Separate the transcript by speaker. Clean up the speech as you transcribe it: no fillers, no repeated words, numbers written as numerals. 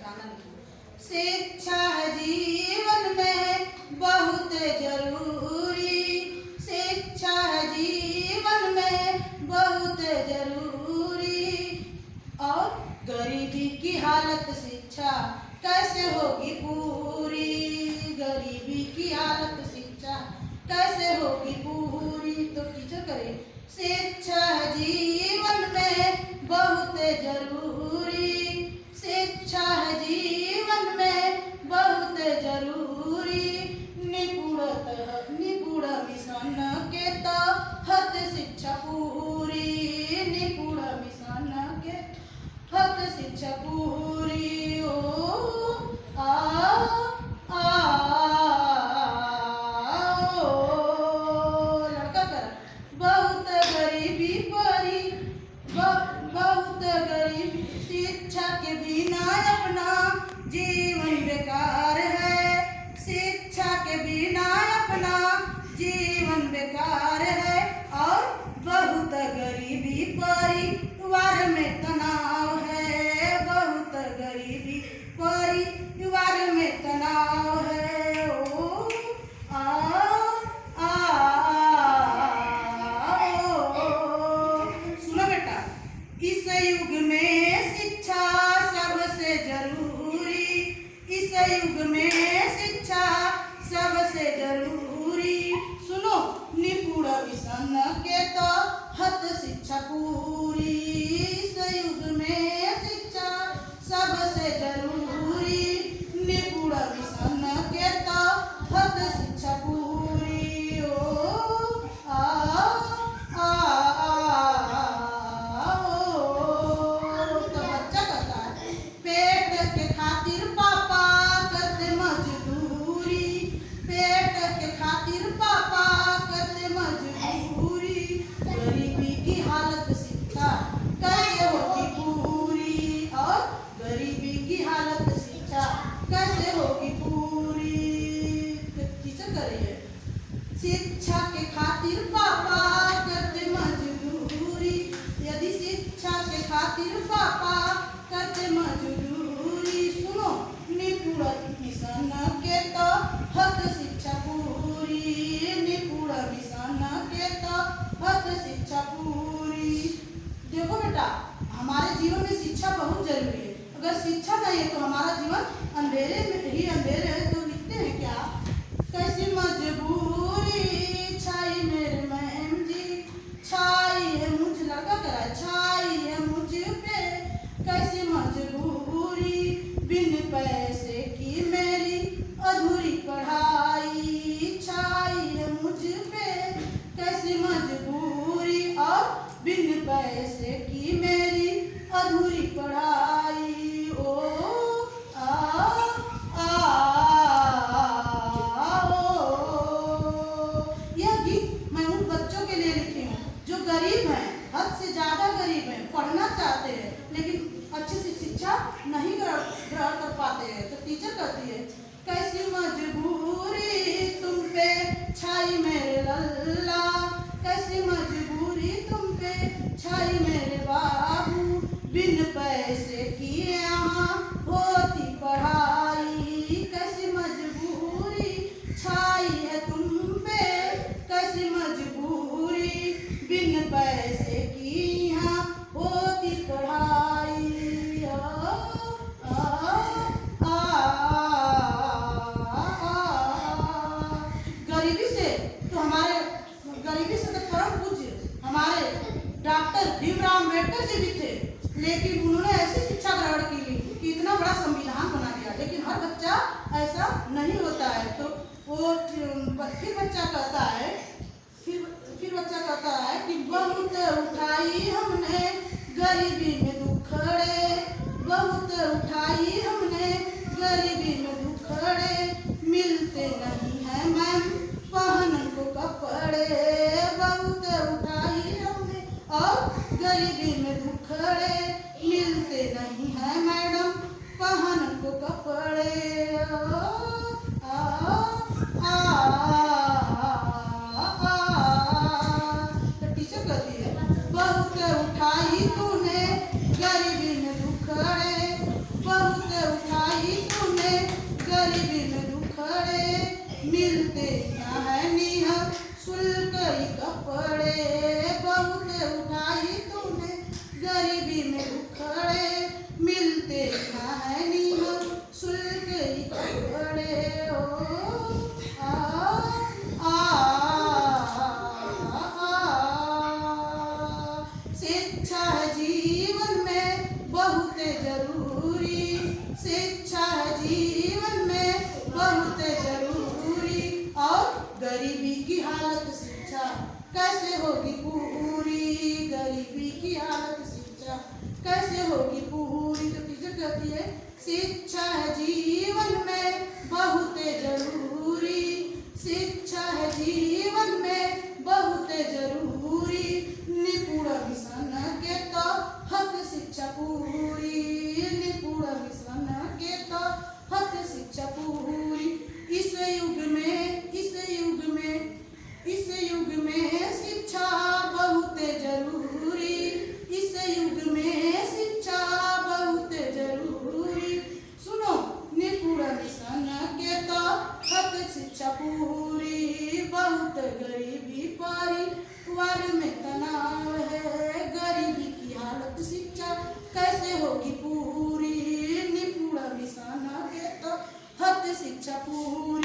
Speaker 1: बताना लिखो। शिक्षा है जीवन में बहुत जरूरी, शिक्षा है जीवन में बहुत जरूरी। और गरीबी की हालत शिक्षा कैसे होगी पूरी, गरीबी की हालत शिक्षा कैसे होगी पूरी। तो टीचर करे शिक्षा है जीवन में बहुत जरूरी, शिक्षा है जीवन में बहुत जरूरी। निपुण मिशन के तहत शिक्षा पूरी, निपुण मिशन के तहत शिक्षा पूरी। ओ लड़का कर बहुत गरीबी परी, बहुत गरीबी, शिक्षा के बिना अपना जीवन बेकार है, शिक्षा के बिना अपना जीवन बेकार है। और बहुत गरीबी परिवार में तनाव है, बहुत गरीबी परिवार में तनाव है। ओ सुनो बेटा, इस युग में शिक्षा सबसे जरूरी, इस युग में शिक्षा सबसे जरूरी। सुनो निपुण मिशन के तहत शिक्षा पूरी, इस युग में शिक्षा सबसे जरूरी, निपुण मिशन के तहत शिक्षा पूरी। ओ तो बच्चा कहता है पेट के खातिर पापा करते मजदूरी, पेट के खातिर पापा करते मजदूरी। गरीबी की हालत शिक्षा कैसे होगी पूरी, और गरीबी की हालत शिक्षा कैसे होगी पूरी। टीचर करिए शिक्षा के खातिर पापा करते मजदूरी, यदि शिक्षा के खातिर पापा करते मजदूरी। सुनो निपुण मिशन के तहत शिक्षा पूरी, निपुण मिशन के तहत शिक्षा पूरी। देखो बेटा, हमारे जीवन में शिक्षा बहुत जरूरी है, अगर शिक्षा नहीं है तो हमारा जीवन अंधेरे में ही अंधेरे है। तो लिखते हैं क्या, कैसी मजबूरी छाई मेरे मैम जी, छाई है मुझ, लड़का करा छाई है मुझ पे, कैसी मजबूरी बिन पैसे की मेरी अधूरी पढ़ाई, छाई है मुझ पे कैसी मजबूरी, और बिन पैसे की मेरी अधूरी पढ़ाई। ओ यह गीत मैं उन बच्चों के लिए लिखी हूँ जो गरीब हैं, हद से ज्यादा गरीब हैं, पढ़ना चाहते हैं लेकिन अच्छी सी शिक्षा नहीं ग्रहण कर पाते हैं। तो टीचर कहती है कैसी मजबूरी तुम पे छाई मेरे लल्ला, कैसी मजबूरी तुम पे छाई मेरे बाबू, बिन पैसे की यहाँ होती पढ़ाई, कैसी मजबूरी छाई है तुम पे, कैसी मजबूरी बिन पैसे की यहाँ होती पढ़ाई। गरीबी से तो हमारे, गरीबी से तो परम पूज्य हमारे डॉक्टर भीमराव अम्बेडकर जी भी थे, लेकिन उन्होंने ऐसी शिक्षा ग्रहण की कि इतना बड़ा संविधान बना दिया। लेकिन हर बच्चा ऐसा नहीं होता है। तो वो फिर बच्चा कहता है, फिर बच्चा कहता है कि बहुत उठाई हमने गरीबी में दुखड़े, बहुत उठाई हमने गरीबी में दुखड़े, मिलते नहीं है मैम पहन को कपड़े, बहुत उठाई हमने और गरीबी में दुखड़े, मिलते नहीं है मैडम पहन को कपड़े। तो टीचर कहती है बहुत उठाई तूने मिलते क्या है निःशुल्क कपड़े, बहुत उठाई तूने गरीबी में उखड़े। मिलते क्या है निःशुल्क कपड़े। ओ आ आ शिक्षा है जीवन में बहुत जरूरी, शिक्षा है जीवन में बहुत जरूरी। और गरीबी की हालत शिक्षा कैसे होगी पूरी, गरीबी की हालत शिक्षा कैसे होगी पूरी। तो टीचर कहती है शिक्षा है जीवन में बहुत जरूरी, शिक्षा है जीवन में बहुत जरूरी। निपुण मिशन के तो हक शिक्षा पूरी, निपुण मिशन के तो हक शिक्षा पूरी। इस युग में, इस युग में, इस युग में शिक्षा बहुत जरूरी, इस युग में शिक्षा बहुत जरूरी। सुनो निपुण मिशन के तो हक शिक्षा पूरी। बहुत गरीबी परिवार में तनाव है, गरीबी की हालत शिक्षा कैसे होगी पूरी। निपुण मिशन के तो हक शिक्षा पूरी।